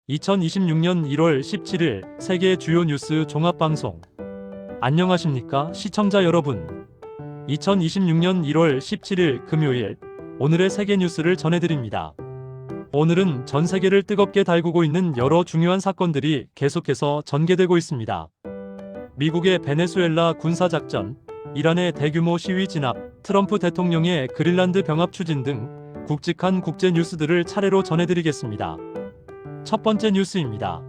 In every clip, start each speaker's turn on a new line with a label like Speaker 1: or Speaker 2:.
Speaker 1: 2026년 1월 17일 세계 주요 뉴스 종합방송. 안녕하십니까 시청자 여러분. 2026년 1월 17일 금요일 오늘의 세계 뉴스를 전해드립니다. 오늘은 전 세계를 뜨겁게 달구고 있는 여러 중요한 사건들이 계속해서 전개되고 있습니다. 미국의 베네수엘라 군사작전, 이란의 대규모 시위 진압, 트럼프 대통령의 그린란드 병합 추진 등 굵직한 국제 뉴스들을 차례로 전해드리겠습니다. 첫 번째 뉴스입니다.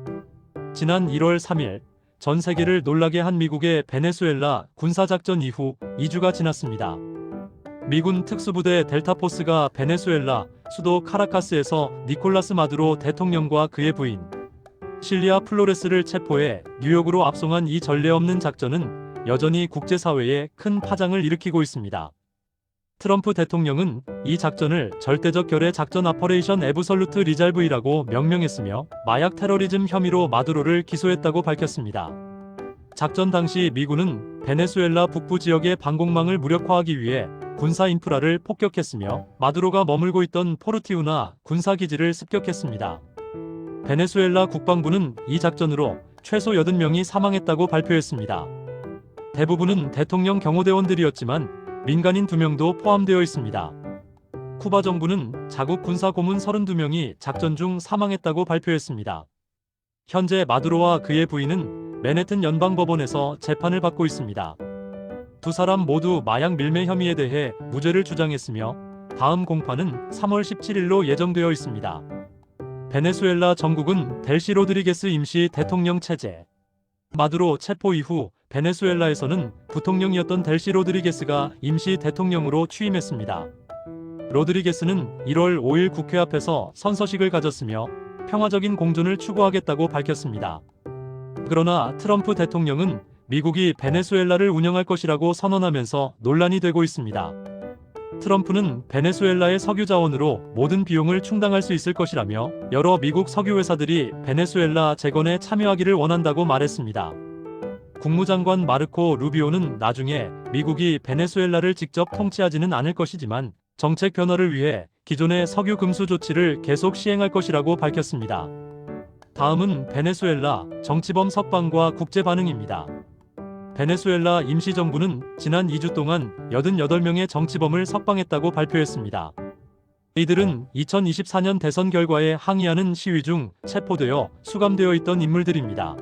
Speaker 1: 지난 1월 3일 전 세계를 놀라게 한 미국의 베네수엘라 군사작전 이후 2주가 지났습니다. 미군 특수부대 델타포스가 베네수엘라 수도 카라카스에서 니콜라스 마두로 대통령과 그의 부인 실리아 플로레스를 체포해 뉴욕으로 압송한 이 전례 없는 작전은 여전히 국제사회에 큰 파장을 일으키고 있습니다. 트럼프 대통령은 이 작전을 절대적 결의 작전 아퍼레이션 애브설루트 리잘브이라고 명명했으며 마약 테러리즘 혐의로 마두로를 기소했다고 밝혔습니다. 작전 당시 미군은 베네수엘라 북부 지역의 방공망을 무력화하기 위해 군사 인프라를 폭격했으며 마두로가 머물고 있던 포르티우나 군사기지를 습격했습니다. 베네수엘라 국방부는 이 작전으로 최소 80명이 사망했다고 발표했습니다. 대부분은 대통령 경호대원들이었지만 민간인 2명도 포함되어 있습니다. 쿠바 정부는 자국 군사 고문 32명이 작전 중 사망했다고 발표했습니다. 현재 마두로와 그의 부인은 맨해튼 연방법원에서 재판을 받고 있습니다. 두 사람 모두 마약 밀매 혐의에 대해 무죄를 주장했으며 다음 공판은 3월 17일로 예정되어 있습니다. 베네수엘라 정국은 델시 로드리게스 임시 대통령 체제. 마두로 체포 이후 베네수엘라에서는 부통령이었던 델시 로드리게스가 임시 대통령으로 취임했습니다. 로드리게스는 1월 5일 국회 앞에서 선서식을 가졌으며 평화적인 공존을 추구하겠다고 밝혔습니다. 그러나 트럼프 대통령은 미국이 베네수엘라를 운영할 것이라고 선언하면서 논란이 되고 있습니다. 트럼프는 베네수엘라의 석유 자원으로 모든 비용을 충당할 수 있을 것이라며 여러 미국 석유 회사들이 베네수엘라 재건에 참여하기를 원한다고 말했습니다. 국무장관 마르코 루비오는 나중에 미국이 베네수엘라를 직접 통치하지는 않을 것이지만 정책 변화를 위해 기존의 석유 금수 조치를 계속 시행할 것이라고 밝혔습니다. 다음은 베네수엘라 정치범 석방과 국제 반응입니다. 베네수엘라 임시정부는 지난 2주 동안 88명의 정치범을 석방했다고 발표했습니다. 이들은 2024년 대선 결과에 항의하는 시위 중 체포되어 수감되어 있던 인물들입니다.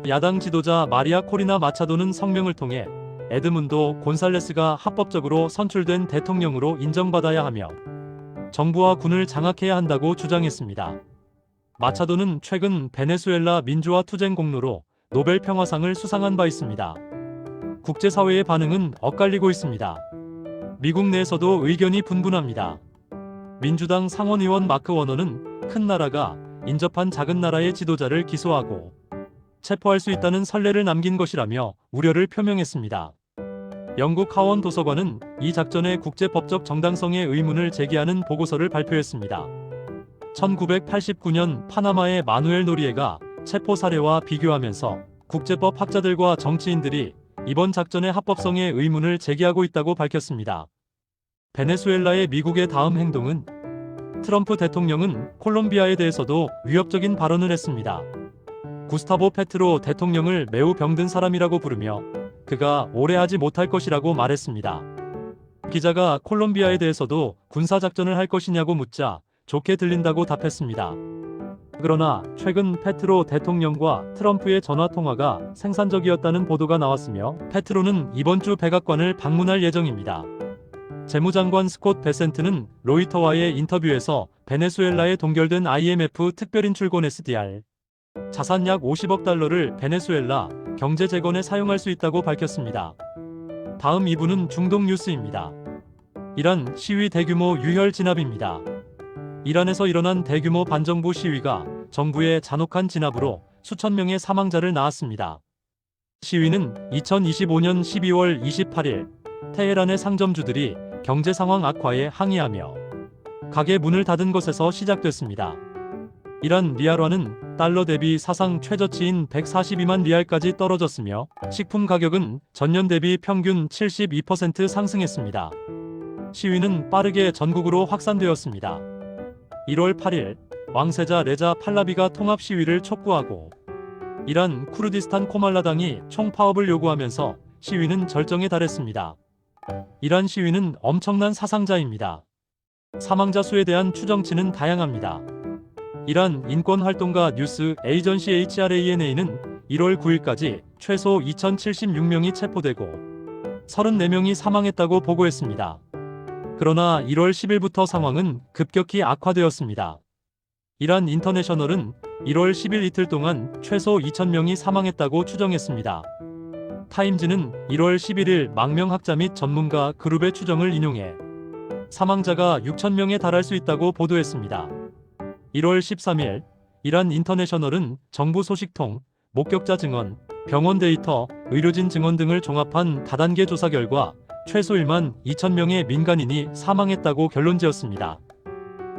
Speaker 1: 야당 지도자 마리아 코리나 마차도는 성명을 통해 에드문도 곤살레스가 합법적으로 선출된 대통령으로 인정받아야 하며 정부와 군을 장악해야 한다고 주장했습니다. 마차도는 최근 베네수엘라 민주화 투쟁 공로로 노벨 평화상을 수상한 바 있습니다. 국제사회의 반응은 엇갈리고 있습니다. 미국 내에서도 의견이 분분합니다. 민주당 상원의원 마크 워너는 큰 나라가 인접한 작은 나라의 지도자를 기소하고 체포할 수 있다는 선례를 남긴 것이라며 우려를 표명했습니다. 영국 하원 도서관은 이 작전의 국제법적 정당성에 의문을 제기하는 보고서를 발표했습니다. 1989년 파나마의 마누엘 노리에가 체포 사례와 비교하면서 국제법 학자들과 정치인들이 이번 작전의 합법성에 의문을 제기하고 있다고 밝혔습니다. 베네수엘라의 미국의 다음 행동은 트럼프 대통령은 콜롬비아에 대해서도 위협적인 발언을 했습니다. 구스타보 페트로 대통령을 매우 병든 사람이라고 부르며 그가 오래 하지 못할 것이라고 말했습니다. 기자가 콜롬비아에 대해서도 군사작전을 할 것이냐고 묻자 좋게 들린다고 답했습니다. 그러나 최근 페트로 대통령과 트럼프의 전화통화가 생산적이었다는 보도가 나왔으며 페트로는 이번 주 백악관을 방문할 예정입니다. 재무장관 스콧 베센트는 로이터와의 인터뷰에서 베네수엘라에 동결된 IMF 특별인출권 SDR 자산 약 50억 달러를 베네수엘라 경제 재건에 사용할 수 있다고 밝혔습니다. 다음 2부는 중동 뉴스입니다. 이란 시위 대규모 유혈 진압입니다. 이란에서 일어난 대규모 반정부 시위가 정부의 잔혹한 진압으로 수천 명의 사망자를 낳았습니다. 시위는 2025년 12월 28일 테헤란의 상점주들이 경제 상황 악화에 항의하며 가게 문을 닫은 것에서 시작됐습니다. 이란 리알화는 달러 대비 사상 최저치인 142만 리알까지 떨어졌으며 식품 가격은 전년 대비 평균 72% 상승했습니다. 시위는 빠르게 전국으로 확산되었습니다. 1월 8일 왕세자 레자 팔라비가 통합 시위를 촉구하고 이란 쿠르디스탄 코말라당이 총파업을 요구하면서 시위는 절정에 달했습니다. 이란 시위는 엄청난 사상자입니다. 사망자 수에 대한 추정치는 다양합니다. 이란 인권활동가 뉴스 에이전시 HRANA는 1월 9일까지 최소 2076명이 체포되고 34명이 사망했다고 보고했습니다. 그러나 1월 10일부터 상황은 급격히 악화되었습니다. 이란 인터내셔널은 1월 10일 이틀 동안 최소 2,000명이 사망했다고 추정했습니다. 타임즈는 1월 11일 망명학자 및 전문가 그룹의 추정을 인용해 사망자가 6,000명에 달할 수 있다고 보도했습니다. 1월 13일 이란 인터내셔널은 정부 소식통, 목격자 증언, 병원 데이터, 의료진 증언 등을 종합한 다단계 조사 결과 최소 1만 2,000명의 민간인이 사망했다고 결론지었습니다.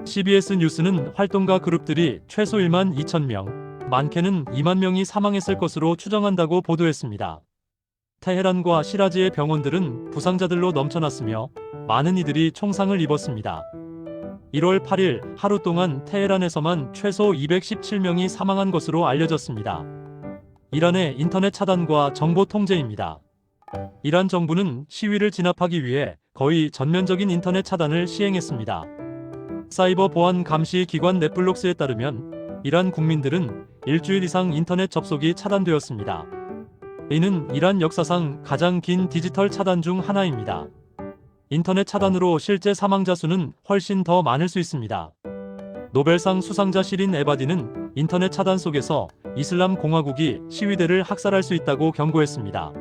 Speaker 1: CBS 뉴스는 활동가 그룹들이 최소 1만 2,000명, 많게는 2만 명이 사망했을 것으로 추정한다고 보도했습니다. 테헤란과 시라즈의 병원들은 부상자들로 넘쳐났으며 많은 이들이 총상을 입었습니다. 1월 8일 하루 동안 테헤란에서만 최소 217명이 사망한 것으로 알려졌습니다. 이란의 인터넷 차단과 정보 통제입니다. 이란 정부는 시위를 진압하기 위해 거의 전면적인 인터넷 차단을 시행했습니다. 사이버 보안 감시 기관 넷블록스에 따르면 이란 국민들은 일주일 이상 인터넷 접속이 차단되었습니다. 이는 이란 역사상 가장 긴 디지털 차단 중 하나입니다. 인터넷 차단으로 실제 사망자 수는 훨씬 더 많을 수 있습니다. 노벨상 수상자 시린 에바디는 인터넷 차단 속에서 이슬람 공화국이 시위대를 학살할 수 있다고 경고했습니다.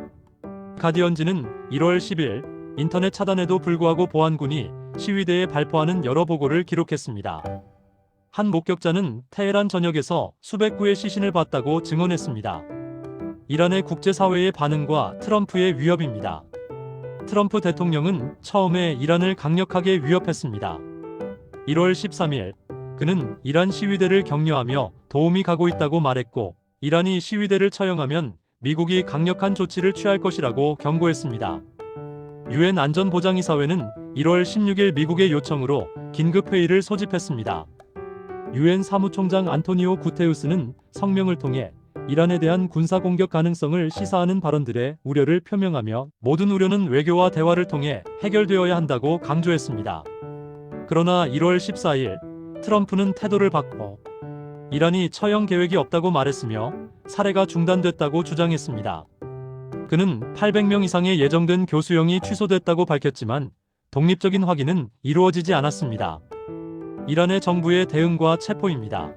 Speaker 1: 가디언지는 1월 10일 인터넷 차단에도 불구하고 보안군이 시위대에 발포하는 여러 보고를 기록했습니다. 한 목격자는 테헤란 전역에서 수백 구의 시신을 봤다고 증언했습니다. 이란의 국제사회의 반응과 트럼프의 위협입니다. 트럼프 대통령은 처음에 이란을 강력하게 위협했습니다. 1월 13일 그는 이란 시위대를 격려하며 도움이 가고 있다고 말했고 이란이 시위대를 처형하면 미국이 강력한 조치를 취할 것이라고 경고했습니다. 유엔 안전보장이사회는 1월 16일 미국의 요청으로 긴급회의를 소집했습니다. 유엔 사무총장 안토니오 구테우스는 성명을 통해 이란에 대한 군사공격 가능성을 시사하는 발언들에 우려를 표명하며 모든 우려는 외교와 대화를 통해 해결되어야 한다고 강조했습니다. 그러나 1월 14일 트럼프는 태도를 바꿔 이란이 처형 계획이 없다고 말했으며 사례가 중단됐다고 주장했습니다. 그는 800명 이상의 예정된 교수형이 취소됐다고 밝혔지만 독립적인 확인은 이루어지지 않았습니다. 이란의 정부의 대응과 체포입니다.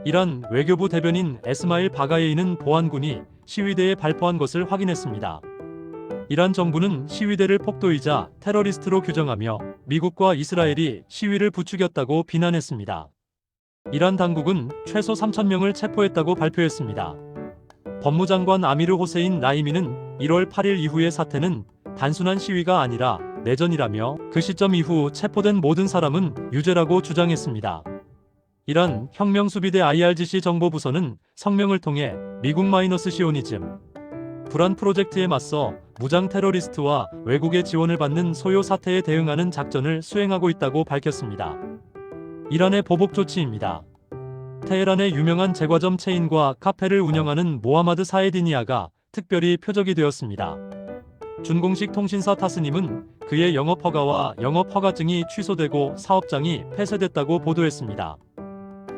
Speaker 1: 이란 외교부 대변인 에스마일 바가예이는 보안군이 시위대에 발포한 것을 확인했습니다. 이란 정부는 시위대를 폭도이자 테러리스트로 규정하며 미국과 이스라엘이 시위를 부추겼다고 비난했습니다. 이란 당국은 최소 3,000명을 체포했다고 발표했습니다. 법무장관 아미르 호세인 라이미는 1월 8일 이후의 사태는 단순한 시위가 아니라 내전이라며 그 시점 이후 체포된 모든 사람은 유죄라고 주장했습니다. 이란 혁명수비대 IRGC 정보부서는 성명을 통해 미국 시오니즘 불안 프로젝트에 맞서 무장 테러리스트와 외국의 지원을 받는 소요 사태에 대응하는 작전을 수행하고 있다고 밝혔습니다. 이란의 보복 조치입니다. 테헤란의 유명한 제과점 체인과 카페를 운영하는 모하마드 사에디니아가 특별히 표적이 되었습니다. 준공식 통신사 타스님은 그의 영업허가와 영업허가증이 취소되고 사업장이 폐쇄됐다고 보도했습니다.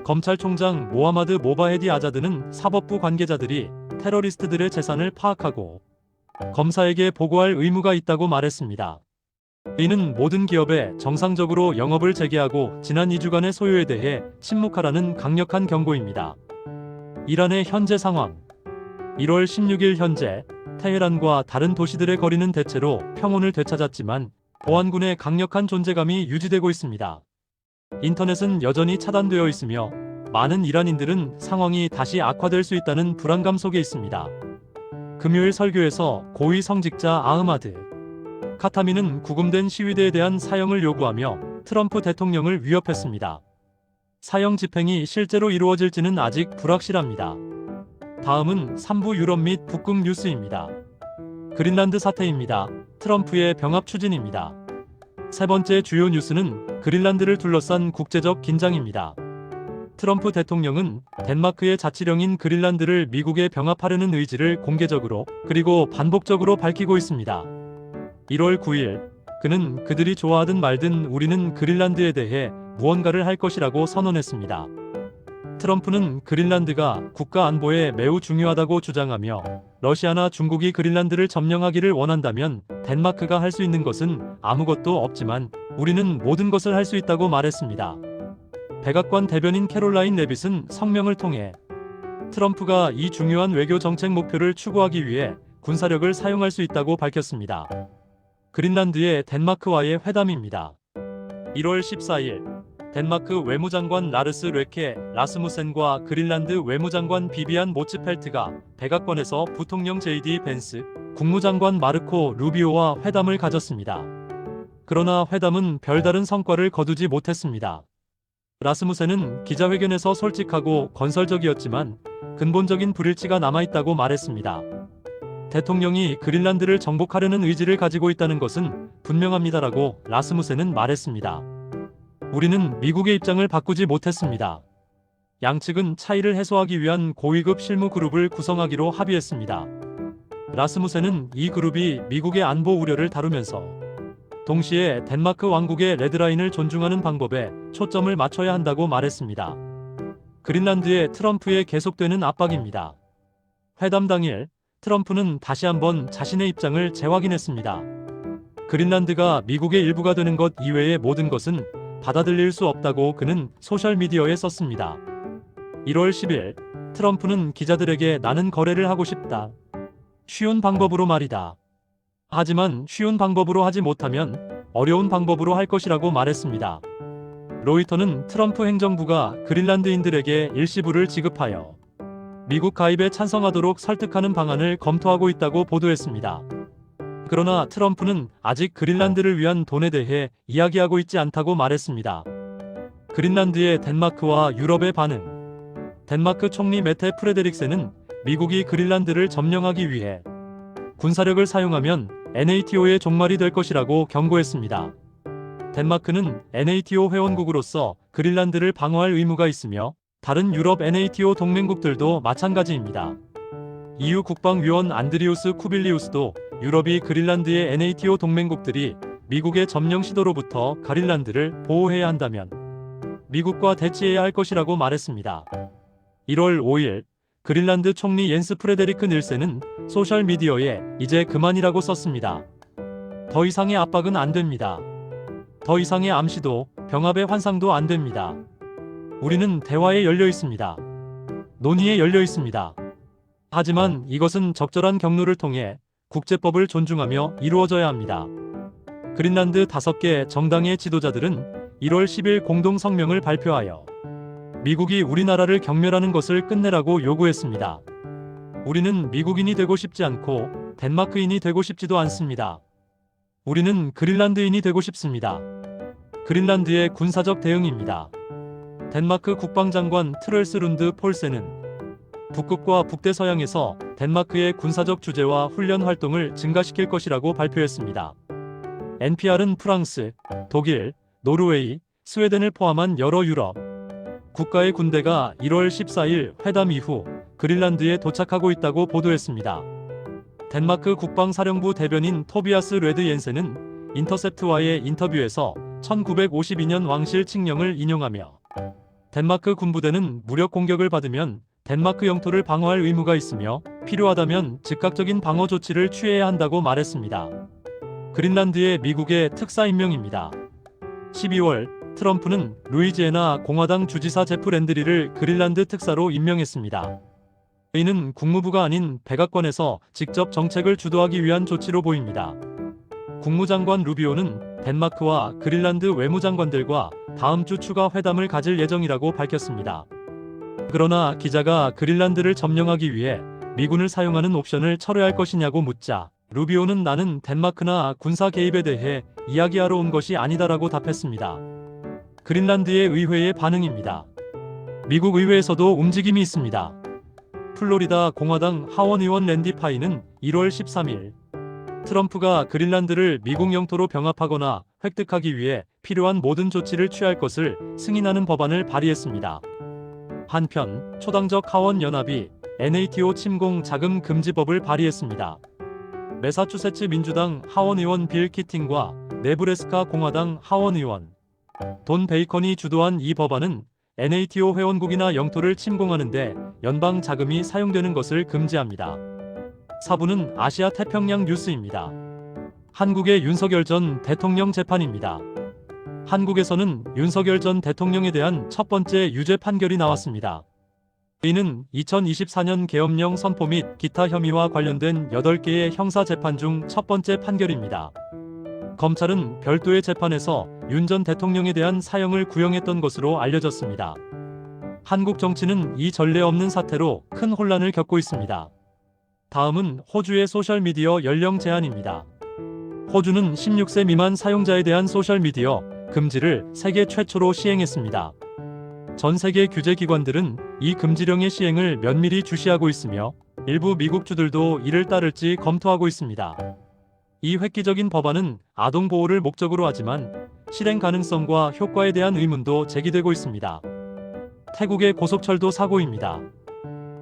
Speaker 1: 검찰총장 모하마드 모바헤디 아자드는 사법부 관계자들이 테러리스트들의 재산을 파악하고 검사에게 보고할 의무가 있다고 말했습니다. 이는 모든 기업에 정상적으로 영업을 재개하고 지난 2주간의 소요에 대해 침묵하라는 강력한 경고입니다. 이란의 현재 상황 1월 16일 현재 테헤란과 다른 도시들의 거리는 대체로 평온을 되찾았지만 보안군의 강력한 존재감이 유지되고 있습니다. 인터넷은 여전히 차단되어 있으며 많은 이란인들은 상황이 다시 악화될 수 있다는 불안감 속에 있습니다. 금요일 설교에서 고위 성직자 아흐마드 카타미는 구금된 시위대에 대한 사형을 요구하며 트럼프 대통령을 위협했습니다. 사형 집행이 실제로 이루어질지는 아직 불확실합니다. 다음은 3부 유럽 및 북극 뉴스입니다. 그린란드 사태입니다. 트럼프의 병합 추진입니다. 세 번째 주요 뉴스는 그린란드를 둘러싼 국제적 긴장입니다. 트럼프 대통령은 덴마크의 자치령인 그린란드를 미국에 병합하려는 의지를 공개적으로 그리고 반복적으로 밝히고 있습니다. 1월 9일 그는 그들이 좋아하든 말든 우리는 그린란드에 대해 무언가를 할 것이라고 선언했습니다. 트럼프는 그린란드가 국가 안보에 매우 중요하다고 주장하며 러시아나 중국이 그린란드를 점령하기를 원한다면 덴마크가 할 수 있는 것은 아무것도 없지만 우리는 모든 것을 할 수 있다고 말했습니다. 백악관 대변인 캐롤라인 레빗은 성명을 통해 트럼프가 이 중요한 외교 정책 목표를 추구하기 위해 군사력을 사용할 수 있다고 밝혔습니다. 그린란드의 덴마크와의 회담입니다. 1월 14일 덴마크 외무장관 라르스 뢰케 라스무센과 그린란드 외무장관 비비안 모츠펠트가 백악관에서 부통령 JD 벤스, 국무장관 마르코 루비오와 회담을 가졌습니다. 그러나 회담은 별다른 성과를 거두지 못했습니다. 라스무센은 기자회견에서 솔직하고 건설적이었지만 근본적인 불일치가 남아있다고 말했습니다. 대통령이 그린란드를 정복하려는 의지를 가지고 있다는 것은 분명합니다라고 라스무센은 말했습니다. 우리는 미국의 입장을 바꾸지 못했습니다. 양측은 차이를 해소하기 위한 고위급 실무 그룹을 구성하기로 합의했습니다. 라스무센은 이 그룹이 미국의 안보 우려를 다루면서 동시에 덴마크 왕국의 레드라인을 존중하는 방법에 초점을 맞춰야 한다고 말했습니다. 그린란드의 트럼프의 계속되는 압박입니다. 회담 당일 트럼프는 다시 한번 자신의 입장을 재확인했습니다. 그린란드가 미국의 일부가 되는 것 이외의 모든 것은 받아들일 수 없다고 그는 소셜미디어에 썼습니다. 1월 10일 트럼프는 기자들에게 나는 거래를 하고 싶다. 쉬운 방법으로 말이다. 하지만 쉬운 방법으로 하지 못하면 어려운 방법으로 할 것이라고 말했습니다. 로이터는 트럼프 행정부가 그린란드인들에게 일시불을 지급하여 미국 가입에 찬성하도록 설득하는 방안을 검토하고 있다고 보도했습니다. 그러나 트럼프는 아직 그린란드를 위한 돈에 대해 이야기하고 있지 않다고 말했습니다. 그린란드의 덴마크와 유럽의 반응. 덴마크 총리 메테 프레데릭센은 미국이 그린란드를 점령하기 위해 군사력을 사용하면 NATO의 종말이 될 것이라고 경고했습니다. 덴마크는 NATO 회원국으로서 그린란드를 방어할 의무가 있으며 다른 유럽 NATO 동맹국들도 마찬가지입니다. EU 국방위원 안드리우스 쿠빌리우스도 유럽이 그린란드의 NATO 동맹국들이 미국의 점령 시도로부터 그린란드를 보호해야 한다면 미국과 대치해야 할 것이라고 말했습니다. 1월 5일 그린란드 총리 옌스 프레데리크 닐센은 소셜미디어에 이제 그만이라고 썼습니다. 더 이상의 압박은 안 됩니다. 더 이상의 암시도 병합의 환상도 안 됩니다. 우리는 대화에 열려 있습니다. 논의에 열려 있습니다. 하지만 이것은 적절한 경로를 통해 국제법을 존중하며 이루어져야 합니다. 그린란드 5개 정당의 지도자들은 1월 10일 공동 성명을 발표하여 미국이 우리나라를 경멸하는 것을 끝내라고 요구했습니다. 우리는 미국인이 되고 싶지 않고 덴마크인이 되고 싶지도 않습니다. 우리는 그린란드인이 되고 싶습니다. 그린란드의 군사적 대응입니다. 덴마크 국방장관 트럴스룬드 폴센은 북극과 북대서양에서 덴마크의 군사적 주재와 훈련 활동을 증가시킬 것이라고 발표했습니다. NPR은 프랑스, 독일, 노르웨이, 스웨덴을 포함한 여러 유럽 국가의 군대가 1월 14일 회담 이후 그린란드에 도착하고 있다고 보도했습니다. 덴마크 국방사령부 대변인 토비아스 레드 옌센은 인터셉트와의 인터뷰에서 1952년 왕실 칙령을 인용하며 덴마크 군부대는 무력 공격을 받으면 덴마크 영토를 방어할 의무가 있으며 필요하다면 즉각적인 방어 조치를 취해야 한다고 말했습니다. 그린란드의 미국의 특사 임명입니다. 12월 트럼프는 루이지애나 공화당 주지사 제프 랜드리를 그린란드 특사로 임명했습니다. 이는 국무부가 아닌 백악관에서 직접 정책을 주도하기 위한 조치로 보입니다. 국무장관 루비오는 덴마크와 그린란드 외무장관들과 다음 주 추가 회담을 가질 예정이라고 밝혔습니다. 그러나 기자가 그린란드를 점령하기 위해 미군을 사용하는 옵션을 철회할 것이냐고 묻자 루비오는 나는 덴마크나 군사 개입에 대해 이야기하러 온 것이 아니다라고 답했습니다. 그린란드의 의회의 반응입니다. 미국 의회에서도 움직임이 있습니다. 플로리다 공화당 하원의원 랜디 파이는 1월 13일 트럼프가 그린란드를 미국 영토로 병합하거나 획득하기 위해 필요한 모든 조치를 취할 것을 승인하는 법안을 발의했습니다. 한편 초당적 하원 연합이 NATO 침공 자금 금지법을 발의했습니다. 매사추세츠 민주당 하원의원 빌 키팅과 네브래스카 공화당 하원의원 돈 베이컨이 주도한 이 법안은 NATO 회원국이나 영토를 침공하는데 연방 자금이 사용되는 것을 금지합니다. 4부는 아시아 태평양 뉴스입니다. 한국의 윤석열 전 대통령 재판입니다. 한국에서는 윤석열 전 대통령에 대한 첫 번째 유죄 판결이 나왔습니다. 이는 2024년 계엄령 선포 및 기타 혐의와 관련된 8개의 형사 재판 중 첫 번째 판결입니다. 검찰은 별도의 재판에서 윤 전 대통령에 대한 사형을 구형했던 것으로 알려졌습니다. 한국 정치는 이 전례 없는 사태로 큰 혼란을 겪고 있습니다. 다음은 호주의 소셜미디어 연령 제한입니다. 호주는 16세 미만 사용자에 대한 소셜미디어 금지를 세계 최초로 시행했습니다. 전 세계 규제기관들은 이 금지령의 시행을 면밀히 주시하고 있으며 일부 미국주들도 이를 따를지 검토하고 있습니다. 이 획기적인 법안은 아동 보호를 목적으로 하지만 실행 가능성과 효과에 대한 의문도 제기되고 있습니다. 태국의 고속철도 사고입니다.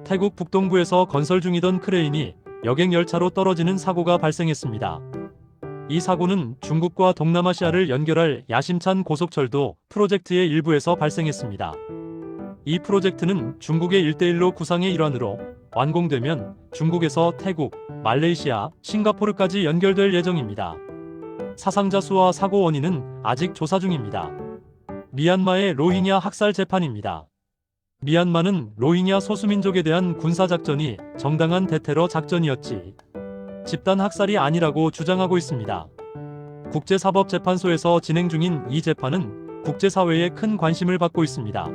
Speaker 1: 태국 북동부에서 건설 중이던 크레인이 여객 열차로 떨어지는 사고가 발생했습니다. 이 사고는 중국과 동남아시아를 연결할 야심찬 고속철도 프로젝트의 일부에서 발생했습니다. 이 프로젝트는 중국의 1대1로 구상의 일환으로 완공되면 중국에서 태국, 말레이시아, 싱가포르까지 연결될 예정입니다. 사상자 수와 사고 원인은 아직 조사 중입니다. 미얀마의 로힝야 학살 재판입니다. 미얀마는 로힝야 소수민족에 대한 군사작전이 정당한 대테러 작전이었지 집단 학살이 아니라고 주장하고 있습니다. 국제사법재판소에서 진행 중인 이 재판은 국제사회의 큰 관심을 받고 있습니다.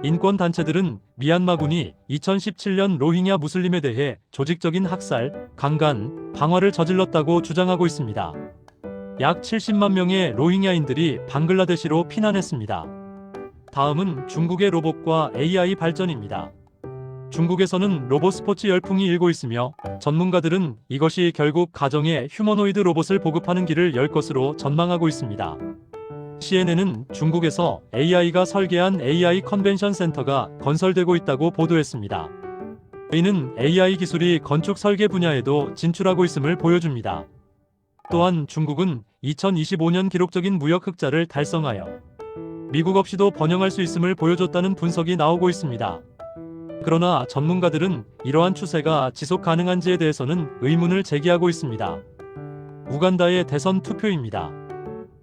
Speaker 1: 인권단체들은 미얀마군이 2017년 로힝야 무슬림에 대해 조직적인 학살, 강간, 방화를 저질렀다고 주장하고 있습니다. 약 70만 명의 로힝야인들이 방글라데시로 피난했습니다. 다음은 중국의 로봇과 AI 발전입니다. 중국에서는 로봇 스포츠 열풍이 일고 있으며 전문가들은 이것이 결국 가정에 휴머노이드 로봇을 보급하는 길을 열 것으로 전망하고 있습니다. CNN은 중국에서 AI가 설계한 AI 컨벤션 센터가 건설되고 있다고 보도했습니다. 이는 AI 기술이 건축 설계 분야에도 진출하고 있음을 보여줍니다. 또한 중국은 2025년 기록적인 무역 흑자를 달성하여 미국 없이도 번영할 수 있음을 보여줬다는 분석이 나오고 있습니다. 그러나 전문가들은 이러한 추세가 지속 가능한지에 대해서는 의문을 제기하고 있습니다. 우간다의 대선 투표입니다.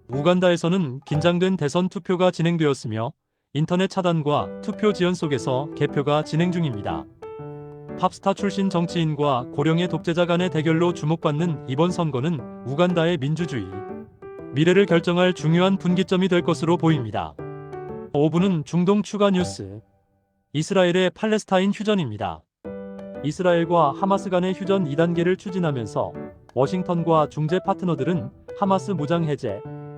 Speaker 1: 우간다에서는 긴장된 대선 투표가 진행되었으며 인터넷 차단과 투표 지연 속에서 개표가 진행 중입니다. 팝스타 출신 정치인과 고령의 독재자 간의 대결로 주목받는 이번 선거는 우간다의 민주주의 미래를 결정할 중요한 분기점이 될 것으로 보입니다. 5부는 중동 추가 뉴스. 이스라엘의 팔레스타인 휴전입니다. 이스라엘과 하마스 간의 휴전 2단계를 추진하면서 워싱턴과 중재 파트너들은 하마스 무장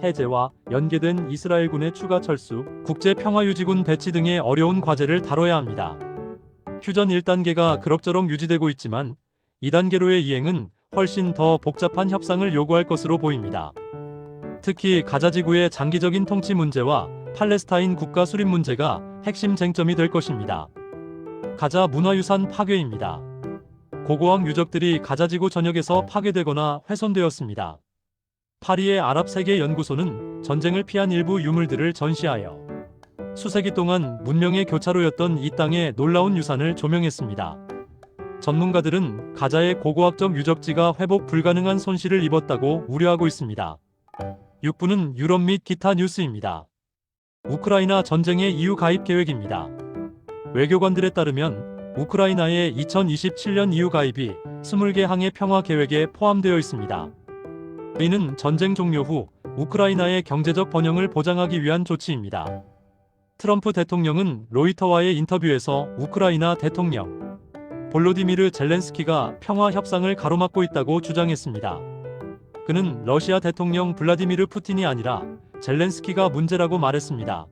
Speaker 1: 해제와 연계된 이스라엘군의 추가 철수, 국제 평화유지군 배치 등의 어려운 과제를 다뤄야 합니다. 휴전 1단계가 그럭저럭 유지되고 있지만 2단계로의 이행은 훨씬 더 복잡한 협상을 요구할 것으로 보입니다. 특히 가자지구의 장기적인 통치 문제와 팔레스타인 국가 수립 문제가 핵심 쟁점이 될 것입니다. 가자 문화유산 파괴입니다. 고고학 유적들이 가자지구 전역에서 파괴되거나 훼손되었습니다. 파리의 아랍세계연구소는 전쟁을 피한 일부 유물들을 전시하여 수세기 동안 문명의 교차로였던 이 땅의 놀라운 유산을 조명했습니다. 전문가들은 가자의 고고학적 유적지가 회복 불가능한 손실을 입었다고 우려하고 있습니다. 6부는 유럽 및 기타 뉴스입니다. 우크라이나 전쟁의 이후 가입 계획입니다. 외교관들에 따르면 우크라이나의 2027년 이후 가입이 20개 항의 평화 계획에 포함되어 있습니다. 이는 전쟁 종료 후 우크라이나의 경제적 번영을 보장하기 위한 조치입니다. 트럼프 대통령은 로이터와의 인터뷰에서 우크라이나 대통령 볼로디미르 젤렌스키가 평화 협상을 가로막고 있다고 주장했습니다. 그는 러시아 대통령 블라디미르 푸틴이 아니라 젤렌스키가 문제라고 말했습니다.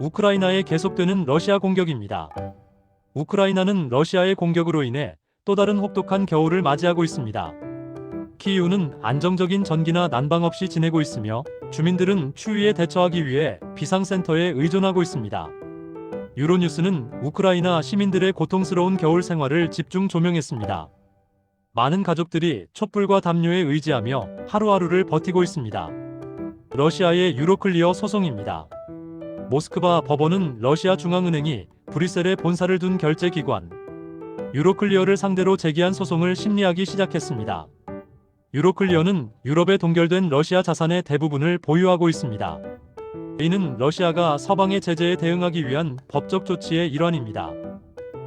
Speaker 1: 우크라이나에 계속되는 러시아 공격입니다. 우크라이나는 러시아의 공격으로 인해 또 다른 혹독한 겨울을 맞이하고 있습니다. 키이우는 안정적인 전기나 난방 없이 지내고 있으며 주민들은 추위에 대처하기 위해 비상센터에 의존하고 있습니다. 유로뉴스는 우크라이나 시민들의 고통스러운 겨울 생활을 집중 조명했습니다. 많은 가족들이 촛불과 담요에 의지하며 하루하루를 버티고 있습니다. 러시아의 유로클리어 소송입니다. 모스크바 법원은 러시아 중앙은행이 브뤼셀에 본사를 둔 결제기관 유로클리어를 상대로 제기한 소송을 심리하기 시작했습니다. 유로클리어는 유럽에 동결된 러시아 자산의 대부분을 보유하고 있습니다. 이는 러시아가 서방의 제재에 대응하기 위한 법적 조치의 일환입니다.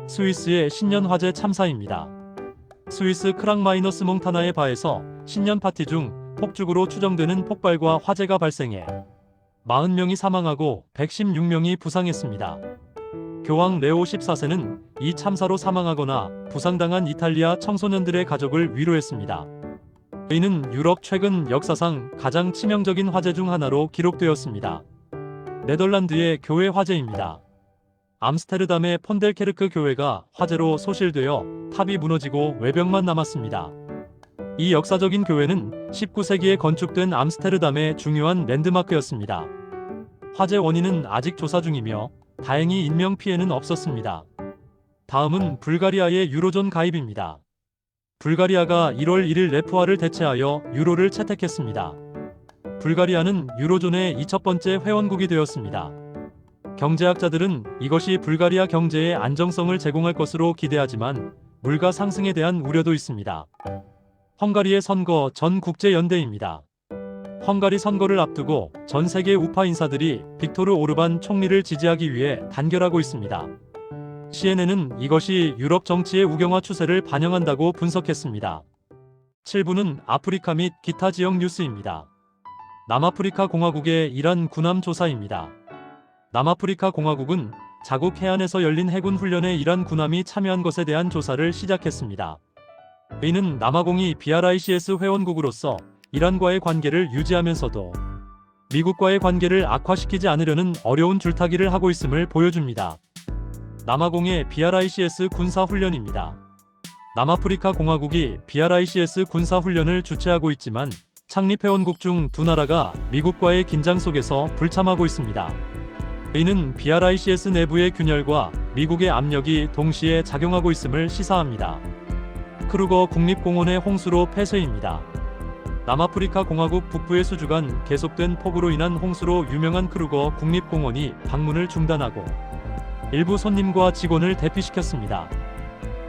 Speaker 1: 스위스의 신년 화재 참사입니다. 스위스 크랑마이너스 몽타나의 바에서 신년 파티 중 폭죽으로 추정되는 폭발과 화재가 발생해 40명이 사망하고 116명이 부상했습니다. 교황 레오 14세는 이 참사로 사망하거나 부상당한 이탈리아 청소년들의 가족을 위로했습니다. 이는 유럽 최근 역사상 가장 치명적인 화재 중 하나로 기록되었습니다. 네덜란드의 교회 화재입니다. 암스테르담의 폰델케르크 교회가 화재로 소실되어 탑이 무너지고 외벽만 남았습니다. 이 역사적인 교회는 19세기에 건축된 암스테르담의 중요한 랜드마크였습니다. 화재 원인은 아직 조사 중이며 다행히 인명피해는 없었습니다. 다음은 불가리아의 유로존 가입입니다. 불가리아가 1월 1일 레프화를 대체하여 유로를 채택했습니다. 불가리아는 유로존의 2첫 회원국이 되었습니다. 경제학자들은 이것이 불가리아 경제의 안정성을 제공할 것으로 기대하지만 물가 상승에 대한 우려도 있습니다. 헝가리의 선거 전 국제연대입니다. 헝가리 선거를 앞두고 전 세계 우파 인사들이 빅토르 오르반 총리를 지지하기 위해 단결하고 있습니다. CNN은 이것이 유럽 정치의 우경화 추세를 반영한다고 분석했습니다. 7부는 아프리카 및 기타 지역 뉴스입니다. 남아프리카 공화국의 이란 군함 조사입니다. 남아프리카 공화국은 자국 해안에서 열린 해군 훈련에 이란 군함이 참여한 것에 대한 조사를 시작했습니다. 이는 남아공이 BRICS 회원국으로서 이란과의 관계를 유지하면서도 미국과의 관계를 악화시키지 않으려는 어려운 줄타기를 하고 있음을 보여줍니다. 남아공의 BRICS 군사훈련입니다. 남아프리카 공화국이 BRICS 군사훈련을 주최하고 있지만 창립회원국 중 두 나라가 미국과의 긴장 속에서 불참하고 있습니다. 이는 BRICS 내부의 균열과 미국의 압력이 동시에 작용하고 있음을 시사합니다. 크루거 국립공원의 홍수로 폐쇄입니다. 남아프리카 공화국 북부의 수주간 계속된 폭우로 인한 홍수로 유명한 크루거 국립공원이 방문을 중단하고 일부 손님과 직원을 대피시켰습니다.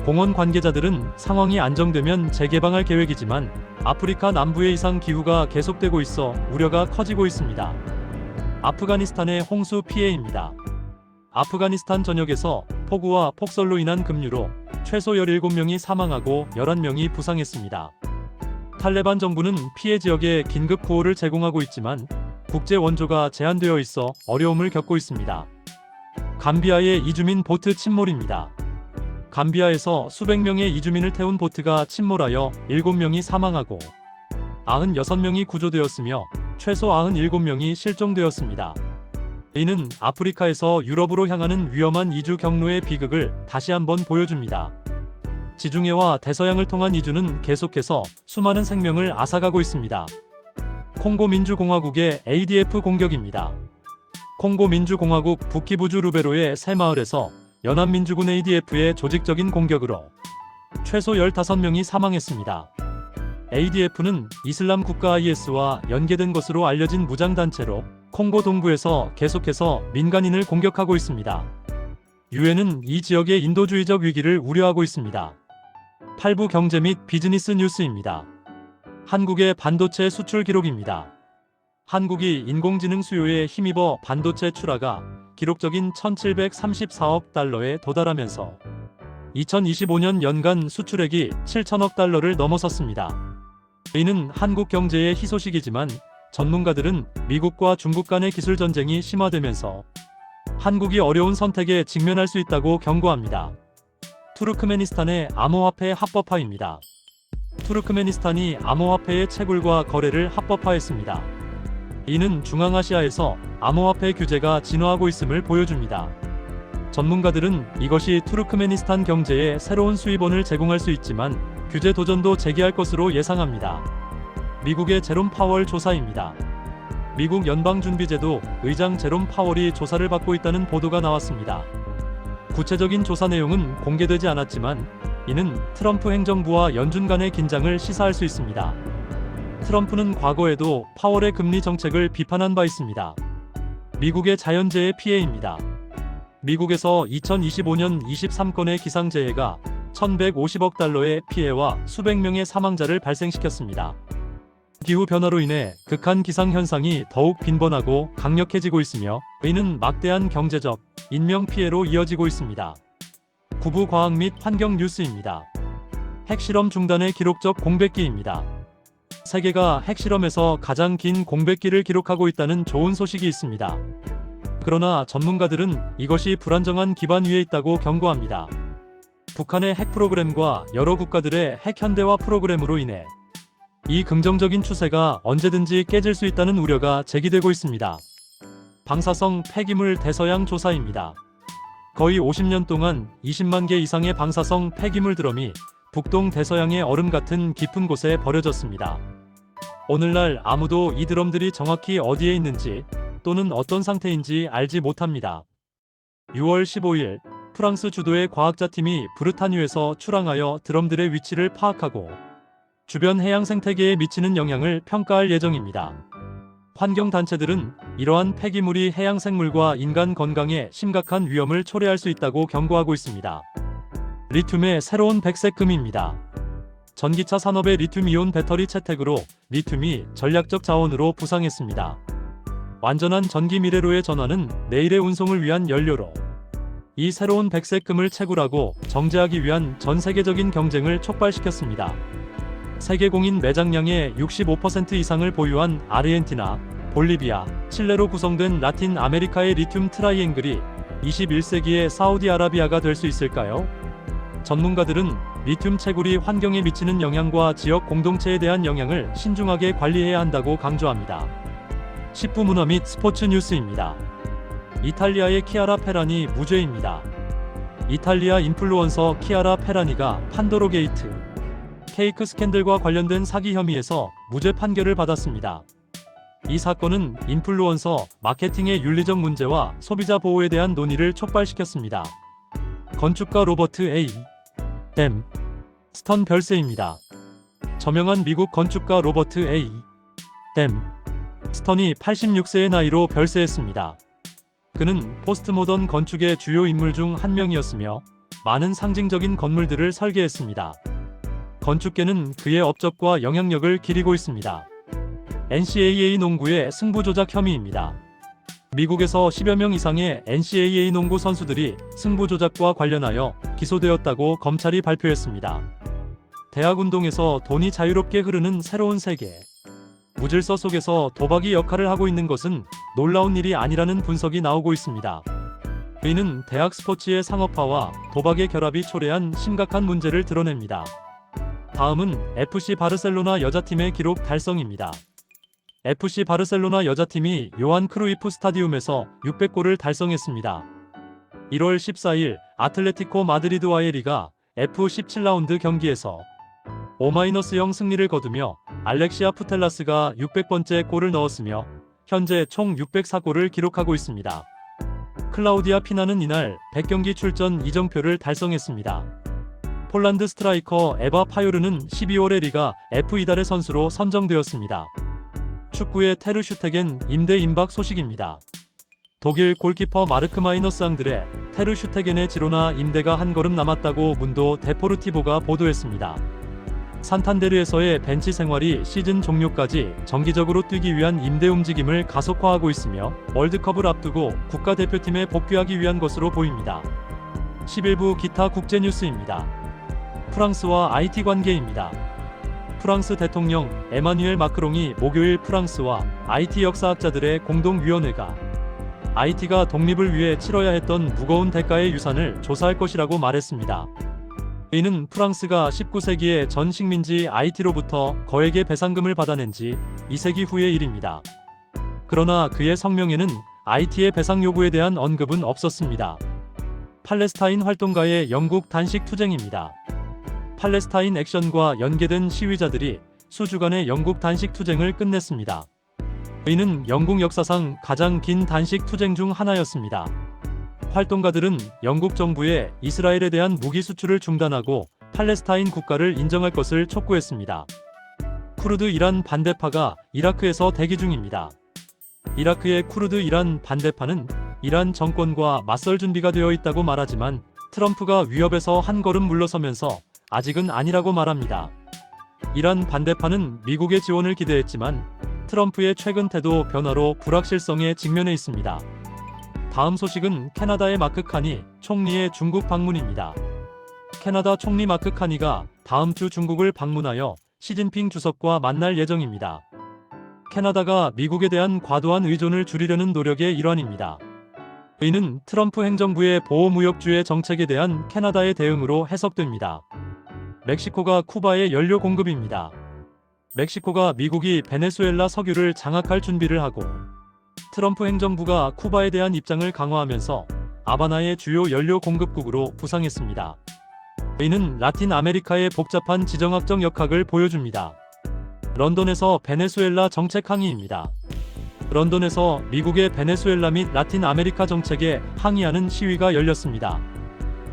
Speaker 1: 공원 관계자들은 상황이 안정되면 재개방할 계획이지만 아프리카 남부의 이상 기후가 계속되고 있어 우려가 커지고 있습니다. 아프가니스탄의 홍수 피해입니다. 아프가니스탄 전역에서 폭우와 폭설로 인한 급류로 최소 17명이 사망하고 11명이 부상했습니다. 탈레반 정부는 피해 지역에 긴급 구호를 제공하고 있지만 국제 원조가 제한되어 있어 어려움을 겪고 있습니다. 감비아의 이주민 보트 침몰입니다. 감비아에서 수백 명의 이주민을 태운 보트가 침몰하여 7명이 사망하고 96명이 구조되었으며 최소 97명이 실종되었습니다. 이는 아프리카에서 유럽으로 향하는 위험한 이주 경로의 비극을 다시 한번 보여줍니다. 지중해와 대서양을 통한 이주는 계속해서 수많은 생명을 앗아가고 있습니다. 콩고 민주공화국의 ADF 공격입니다. 콩고 민주공화국 북키부주 루베로의 새 마을에서 연합민주군 ADF의 조직적인 공격으로 최소 15명이 사망했습니다. ADF는 이슬람 국가 IS와 연계된 것으로 알려진 무장단체로 콩고 동부에서 계속해서 민간인을 공격하고 있습니다. 유엔은 이 지역의 인도주의적 위기를 우려하고 있습니다. 8부 경제 및 비즈니스 뉴스입니다. 한국의 반도체 수출 기록입니다. 한국이 인공지능 수요에 힘입어 반도체 출하가 기록적인 1,734억 달러에 도달하면서 2025년 연간 수출액이 7천억 달러를 넘어섰습니다. 이는 한국 경제의 희소식이지만 전문가들은 미국과 중국 간의 기술 전쟁이 심화되면서 한국이 어려운 선택에 직면할 수 있다고 경고합니다. 투르크메니스탄의 암호화폐 합법화입니다. 투르크메니스탄이 암호화폐의 채굴과 거래를 합법화했습니다. 이는 중앙아시아에서 암호화폐 규제가 진화하고 있음을 보여줍니다. 전문가들은 이것이 투르크메니스탄 경제에 새로운 수입원을 제공할 수 있지만 규제 도전도 제기할 것으로 예상합니다. 미국의 제롬 파월 조사입니다. 미국 연방준비제도 의장 제롬 파월이 조사를 받고 있다는 보도가 나왔습니다. 구체적인 조사 내용은 공개되지 않았지만 이는 트럼프 행정부와 연준 간의 긴장을 시사할 수 있습니다. 트럼프는 과거에도 파월의 금리 정책을 비판한 바 있습니다. 미국의 자연재해 피해입니다. 미국에서 2025년 23건의 기상재해가 1,150억 달러의 피해와 수백 명의 사망자를 발생시켰습니다. 기후변화로 인해 극한 기상 현상이 더욱 빈번하고 강력해지고 있으며 이는 막대한 경제적, 인명 피해로 이어지고 있습니다. 구부 과학 및 환경 뉴스입니다. 핵실험 중단의 기록적 공백기입니다. 세계가 핵실험에서 가장 긴 공백기를 기록하고 있다는 좋은 소식이 있습니다. 그러나 전문가들은 이것이 불안정한 기반 위에 있다고 경고합니다. 북한의 핵 프로그램과 여러 국가들의 핵 현대화 프로그램으로 인해 이 긍정적인 추세가 언제든지 깨질 수 있다는 우려가 제기되고 있습니다. 방사성 폐기물 대서양 조사입니다. 거의 50년 동안 20만 개 이상의 방사성 폐기물 드럼이 북동 대서양의 얼음 같은 깊은 곳에 버려졌습니다. 오늘날 아무도 이 드럼들이 정확히 어디에 있는지 또는 어떤 상태인지 알지 못합니다. 6월 15일 프랑스 주도의 과학자팀이 브르타뉴에서 출항하여 드럼들의 위치를 파악하고 주변 해양 생태계에 미치는 영향을 평가할 예정입니다. 환경단체들은 이러한 폐기물이 해양 생물과 인간 건강에 심각한 위험을 초래할 수 있다고 경고하고 있습니다. 리튬의 새로운 백색금입니다. 전기차 산업의 리튬이온 배터리 채택으로 리튬이 전략적 자원으로 부상했습니다. 완전한 전기 미래로의 전환은 내일의 운송을 위한 연료로 이 새로운 백색금을 채굴하고 정제하기 위한 전 세계적인 경쟁을 촉발시켰습니다. 세계 공인 매장량의 65% 이상을 보유한 아르헨티나, 볼리비아, 칠레로 구성된 라틴 아메리카의 리튬 트라이앵글이 21세기의 사우디아라비아가 될 수 있을까요? 전문가들은 리튬 채굴이 환경에 미치는 영향과 지역 공동체에 대한 영향을 신중하게 관리해야 한다고 강조합니다. 10부 문화 및 스포츠 뉴스입니다. 이탈리아의 키아라 페라니 무죄입니다. 이탈리아 인플루언서 키아라 페라니가 판도로 게이트, 케이크 스캔들과 관련된 사기 혐의에서 무죄 판결을 받았습니다. 이 사건은 인플루언서 마케팅의 윤리적 문제와 소비자 보호에 대한 논의를 촉발시켰습니다. 건축가 로버트 A. M. 스턴 별세입니다. 저명한 미국 건축가 로버트 A. M. 스턴이 86세의 나이로 별세했습니다. 그는 포스트모던 건축의 주요 인물 중 한 명이었으며 많은 상징적인 건물들을 설계했습니다. 건축계는 그의 업적과 영향력을 기리고 있습니다. NCAA 농구의 승부 조작 혐의입니다. 미국에서 10여 명 이상의 NCAA 농구 선수들이 승부 조작과 관련하여 기소되었다고 검찰이 발표했습니다. 대학 운동에서 돈이 자유롭게 흐르는 새로운 세계. 무질서 속에서 도박이 역할을 하고 있는 것은 놀라운 일이 아니라는 분석이 나오고 있습니다. 이는 대학 스포츠의 상업화와 도박의 결합이 초래한 심각한 문제를 드러냅니다. 다음은 FC 바르셀로나 여자팀의 기록 달성입니다. FC 바르셀로나 여자팀이 요한 크루이프 스타디움에서 600골을 달성했습니다. 1월 14일 아틀레티코 마드리드와의 리가 F17라운드 경기에서 5-0 승리를 거두며 알렉시아 푸텔라스가 600번째 골을 넣었으며 현재 총 604골을 기록하고 있습니다. 클라우디아 피나는 이날 100경기 출전 이정표를 달성했습니다. 폴란드 스트라이커 에바 파요르는 12월에 리가 F2달의 선수로 선정되었습니다. 축구의 테르 슈테겐 임대 임박 소식입니다. 독일 골키퍼 마르크 마이너스 앙드레 테르 슈테겐의 지로나 임대가 한 걸음 남았다고 문도 데포르티보가 보도했습니다. 산탄데르에서의 벤치 생활이 시즌 종료까지 정기적으로 뛰기 위한 임대 움직임을 가속화하고 있으며 월드컵을 앞두고 국가대표팀에 복귀하기 위한 것으로 보입니다. 11부 기타 국제 뉴스입니다. 프랑스와 IT 관계입니다. 프랑스 대통령 에마뉘엘 마크롱이 목요일 프랑스와 IT 역사학자들의 공동위원회가 IT가 독립을 위해 치러야 했던 무거운 대가의 유산을 조사할 것이라고 말했습니다. 이는 프랑스가 19세기에 전 식민지 IT로부터 거액의 배상금을 받아낸 지 2세기 후의 일입니다. 그러나 그의 성명에는 IT의 배상 요구에 대한 언급은 없었습니다. 팔레스타인 활동가의 영국 단식 투쟁입니다. 팔레스타인 액션과 연계된 시위자들이 수주간의 영국 단식 투쟁을 끝냈습니다. 이는 영국 역사상 가장 긴 단식 투쟁 중 하나였습니다. 활동가들은 영국 정부에 이스라엘에 대한 무기 수출을 중단하고 팔레스타인 국가를 인정할 것을 촉구했습니다. 쿠르드 이란 반대파가 이라크에서 대기 중입니다. 이라크의 쿠르드 이란 반대파는 이란 정권과 맞설 준비가 되어 있다고 말하지만 트럼프가 위협에서 한 걸음 물러서면서 아직은 아니라고 말합니다. 이란 반대파는 미국의 지원을 기대했지만 트럼프의 최근 태도 변화로 불확실성에 직면해 있습니다. 다음 소식은 캐나다의 마크 카니 총리의 중국 방문입니다. 캐나다 총리 마크 카니가 다음 주 중국을 방문하여 시진핑 주석과 만날 예정입니다. 캐나다가 미국에 대한 과도한 의존을 줄이려는 노력의 일환입니다. 이는 트럼프 행정부의 보호무역주의 정책에 대한 캐나다의 대응으로 해석됩니다. 멕시코가 쿠바의 연료 공급입니다. 멕시코가 미국이 베네수엘라 석유를 장악할 준비를 하고 트럼프 행정부가 쿠바에 대한 입장을 강화하면서 하바나의 주요 연료 공급국으로 부상했습니다. 이는 라틴 아메리카의 복잡한 지정학적 역학을 보여줍니다. 런던에서 베네수엘라 정책 항의입니다. 런던에서 미국의 베네수엘라 및 라틴 아메리카 정책에 항의하는 시위가 열렸습니다.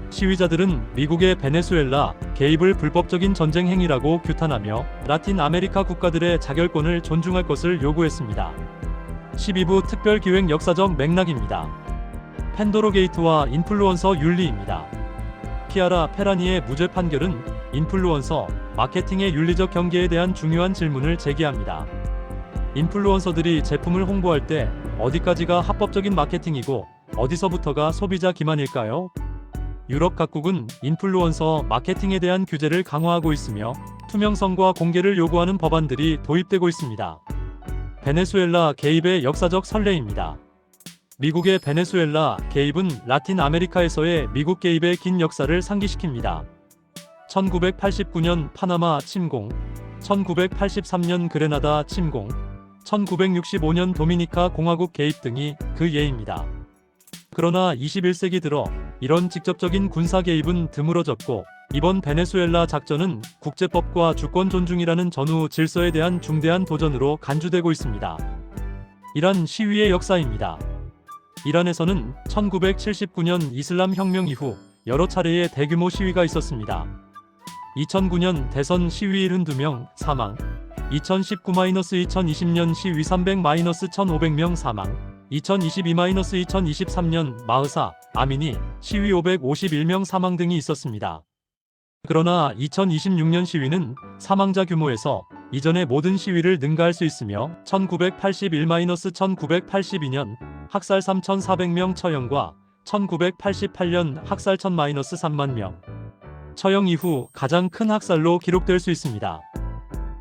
Speaker 1: 시위자들은 미국의 베네수엘라 개입을 불법적인 전쟁 행위라고 규탄하며 라틴 아메리카 국가들의 자결권을 존중할 것을 요구했습니다. 12부 특별기획 역사적 맥락입니다. 팬도로 게이트와 인플루언서 윤리입니다. 키아라 페라니의 무죄 판결은 인플루언서 마케팅의 윤리적 경계에 대한 중요한 질문을 제기합니다. 인플루언서들이 제품을 홍보할 때 어디까지가 합법적인 마케팅이고 어디서부터가 소비자 기만일까요? 유럽 각국은 인플루언서 마케팅에 대한 규제를 강화하고 있으며 투명성과 공개를 요구하는 법안들이 도입되고 있습니다. 베네수엘라 개입의 역사적 선례입니다. 미국의 베네수엘라 개입은 라틴 아메리카에서의 미국 개입의 긴 역사를 상기시킵니다. 1989년 파나마 침공, 1983년 그레나다 침공, 1965년 도미니카 공화국 개입 등이 그 예입니다. 그러나 21세기 들어 이런 직접적인 군사 개입은 드물어졌고 이번 베네수엘라 작전은 국제법과 주권 존중이라는 전후 질서에 대한 중대한 도전으로 간주되고 있습니다. 이란 시위의 역사입니다. 이란에서는 1979년 이슬람 혁명 이후 여러 차례의 대규모 시위가 있었습니다. 2009년 대선 시위 72명 사망, 2019-2020년 시위 300-1500명 사망, 2022-2023년 마흐사, 아미니 시위 551명 사망 등이 있었습니다. 그러나 2026년 시위는 사망자 규모에서 이전의 모든 시위를 능가할 수 있으며 1981-1982년 학살 3,400명 처형과 1988년 학살 1,000-3만 명 처형 이후 가장 큰 학살로 기록될 수 있습니다.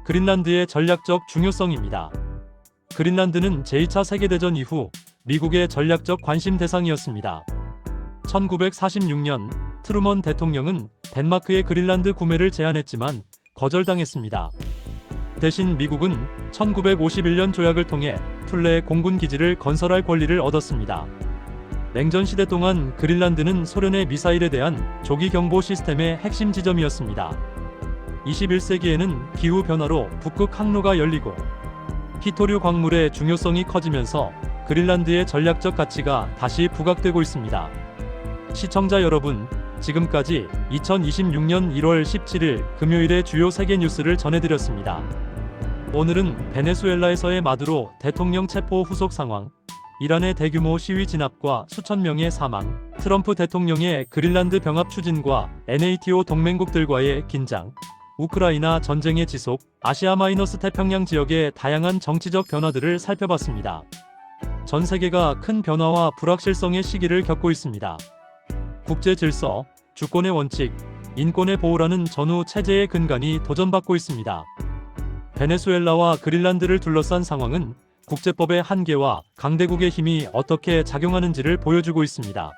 Speaker 1: 그린란드의 전략적 중요성입니다. 그린란드는 제2차 세계대전 이후 미국의 전략적 관심 대상이었습니다. 1946년 트루먼 대통령은 덴마크의 그린란드 구매를 제안했지만 거절당했습니다. 대신 미국은 1951년 조약을 통해 툴레의 공군 기지를 건설할 권리를 얻었습니다. 냉전 시대 동안 그린란드는 소련의 미사일에 대한 조기 경보 시스템의 핵심 지점이었습니다. 21세기에는 기후 변화로 북극 항로가 열리고 희토류 광물의 중요성이 커지면서 그린란드의 전략적 가치가 다시 부각되고 있습니다. 시청자 여러분, 지금까지 2026년 1월 17일 금요일의 주요 세계 뉴스를 전해드렸습니다. 오늘은 베네수엘라에서의 마두로 대통령 체포 후속 상황, 이란의 대규모 시위 진압과 수천 명의 사망, 트럼프 대통령의 그린란드 병합 추진과 NATO 동맹국들과의 긴장, 우크라이나 전쟁의 지속, 아시아-태평양 지역의 다양한 정치적 변화들을 살펴봤습니다. 전 세계가 큰 변화와 불확실성의 시기를 겪고 있습니다. 국제 질서, 주권의 원칙, 인권의 보호라는 전후 체제의 근간이 도전받고 있습니다. 베네수엘라와 그린란드를 둘러싼 상황은 국제법의 한계와 강대국의 힘이 어떻게 작용하는지를 보여주고 있습니다.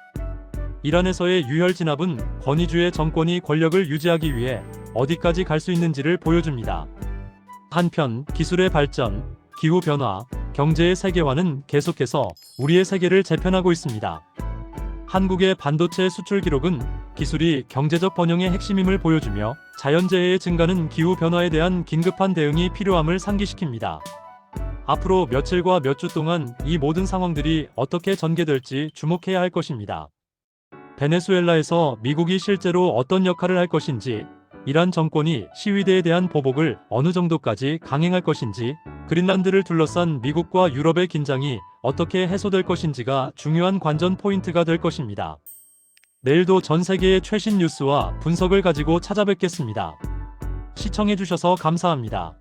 Speaker 1: 이란에서의 유혈 진압은 권위주의 정권이 권력을 유지하기 위해 어디까지 갈 수 있는지를 보여줍니다. 한편 기술의 발전, 기후변화, 경제의 세계화는 계속해서 우리의 세계를 재편하고 있습니다. 한국의 반도체 수출 기록은 기술이 경제적 번영의 핵심임을 보여주며 자연재해의 증가는 기후변화에 대한 긴급한 대응이 필요함을 상기시킵니다. 앞으로 며칠과 몇 주 동안 이 모든 상황들이 어떻게 전개될지 주목해야 할 것입니다. 베네수엘라에서 미국이 실제로 어떤 역할을 할 것인지, 이란 정권이 시위대에 대한 보복을 어느 정도까지 강행할 것인지, 그린란드를 둘러싼 미국과 유럽의 긴장이 어떻게 해소될 것인지가 중요한 관전 포인트가 될 것입니다. 내일도 전 세계의 최신 뉴스와 분석을 가지고 찾아뵙겠습니다. 시청해주셔서 감사합니다.